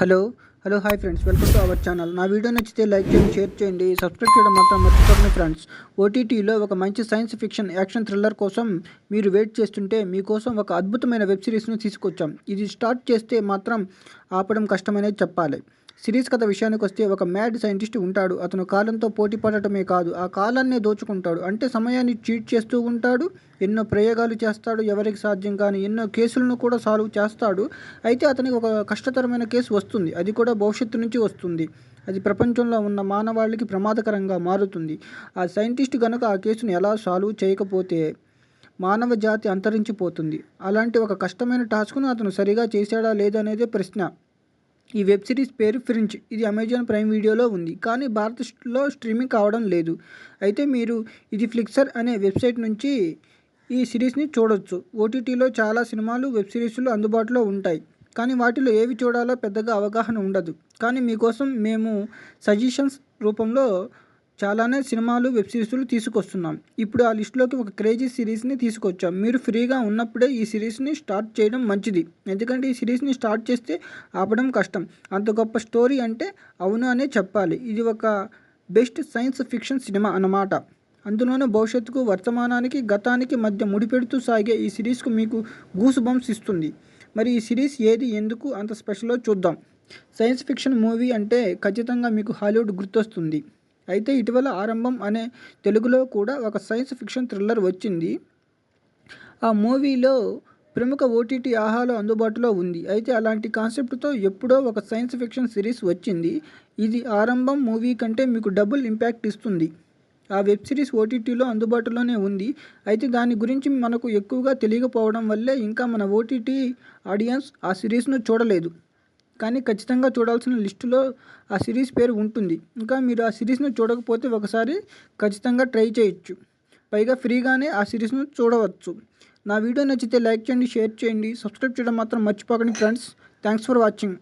Hello hi friends, welcome to our channel. నా video నచ్చితే like చేయండి, షేర్ చేయండి, సబ్స్క్రైబ్ చేయడం మాత్రం మర్చిపోకండి ఫ్రెండ్స్. ఓటీటీలో ఒక మంచి సైన్స్ ఫిక్షన్ యాక్షన్ థ్రిల్లర్ కోసం మీరు వెయిట్ చేస్తుంటే మీకోసం ఒక అద్భుతమైన వెబ్ సిరీస్ను తీసుకొచ్చాం. ఇది స్టార్ట్ చేస్తే మాత్రం ఆపడం కష్టమనేది చెప్పాలి. సిరీస్ కథ విషయానికి వస్తే ఒక మ్యాడ్ సైంటిస్ట్ ఉంటాడు. అతను కాలంతో పోటీ పడటమే కాదు, ఆ కాలాన్నే దోచుకుంటాడు. అంటే సమయాన్ని చీట్ చేస్తూ ఉంటాడు, ఎన్నో ప్రయోగాలు చేస్తాడు, ఎవరికి సాధ్యం కాని ఎన్నో కేసులను కూడా సాల్వ్ చేస్తాడు. అయితే అతనికి ఒక కష్టతరమైన కేసు వస్తుంది, అది కూడా భవిష్యత్తు నుంచి వస్తుంది. అది ప్రపంచంలో ఉన్న మానవాళికి ప్రమాదకరంగా మారుతుంది. ఆ సైంటిస్ట్ కనుక ఆ కేసును ఎలా సాల్వ్ చేయకపోతే మానవ జాతి అంతరించిపోతుంది. అలాంటి ఒక కష్టమైన టాస్క్ను అతను సరిగా చేశాడా లేదా అనేదే ప్రశ్న. ఈ వెబ్ సిరీస్ పేరు ఫ్రింజ్. ఇది అమెజాన్ ప్రైమ్ వీడియోలో ఉంది, కానీ భారత్లో స్ట్రీమింగ్ కావడం లేదు. అయితే మీరు ఇది ఫ్లిక్సర్ అనే వెబ్సైట్ నుంచి ఈ సిరీస్ని చూడొచ్చు. ఓటీటీలో చాలా సినిమాలు, వెబ్ సిరీస్లు అందుబాటులో ఉంటాయి, కానీ వాటిలో ఏవి చూడాలో పెద్దగా అవగాహన ఉండదు. కానీ మీకోసం మేము సజెషన్స్ రూపంలో చాలానే సినిమాలు, వెబ్ సిరీస్లు తీసుకొస్తున్నాం. ఇప్పుడు ఆ లిస్టులోకి ఒక క్రేజీ సిరీస్ని తీసుకొచ్చాం. మీరు ఫ్రీగా ఉన్నప్పుడే ఈ సిరీస్ని స్టార్ట్ చేయడం మంచిది, ఎందుకంటే ఈ సిరీస్ని స్టార్ట్ చేస్తే ఆపడం కష్టం. అంత గొప్ప స్టోరీ అంటే అవును అనే చెప్పాలి. ఇది ఒక బెస్ట్ సైన్స్ ఫిక్షన్ సినిమా అన్నమాట. అందులోనూ భవిష్యత్తుకు, వర్తమానానికి, గతానికి మధ్య ముడిపెడుతూ సాగే ఈ సిరీస్కు మీకు గూస్ బంప్స్ ఇస్తుంది. మరి ఈ సిరీస్ ఏది, ఎందుకు అంత స్పెషలో చూద్దాం. సైన్స్ ఫిక్షన్ మూవీ అంటే ఖచ్చితంగా మీకు హాలీవుడ్ గుర్తొస్తుంది. అయితే ఇటీవల ఆరంభం అనే తెలుగులో కూడా ఒక సైన్స్ ఫిక్షన్ థ్రిల్లర్ వచ్చింది. ఆ మూవీలో ప్రముఖ ఓటీటీ ఆహాలో అందుబాటులో ఉంది. అయితే అలాంటి కాన్సెప్ట్తో ఎప్పుడో ఒక సైన్స్ ఫిక్షన్ సిరీస్ వచ్చింది. ఇది ఆరంభం మూవీ కంటే మీకు డబుల్ ఇంపాక్ట్ ఇస్తుంది. ఆ వెబ్ సిరీస్ ఓటీటీలో అందుబాటులోనే ఉంది. అయితే దాని గురించి మనకు ఎక్కువగా తెలియకపోవడం వల్లే ఇంకా మన ఓటీటీ ఆడియన్స్ ఆ సిరీస్ను చూడలేదు. కానీ ఖచ్చితంగా చూడాల్సిన లిస్టులో ఆ సిరీస్ పేరు ఉంటుంది. ఇంకా మీరు ఆ సిరీస్ను చూడకపోతే ఒకసారి ఖచ్చితంగా ట్రై చేయొచ్చు. పైగా ఫ్రీగానే ఆ సిరీస్ను చూడవచ్చు. నా వీడియో నచ్చితే లైక్ చేయండి, షేర్ చేయండి, సబ్స్క్రైబ్ చేయడం మాత్రం మర్చిపోకండి ఫ్రెండ్స్. Thanks for watching.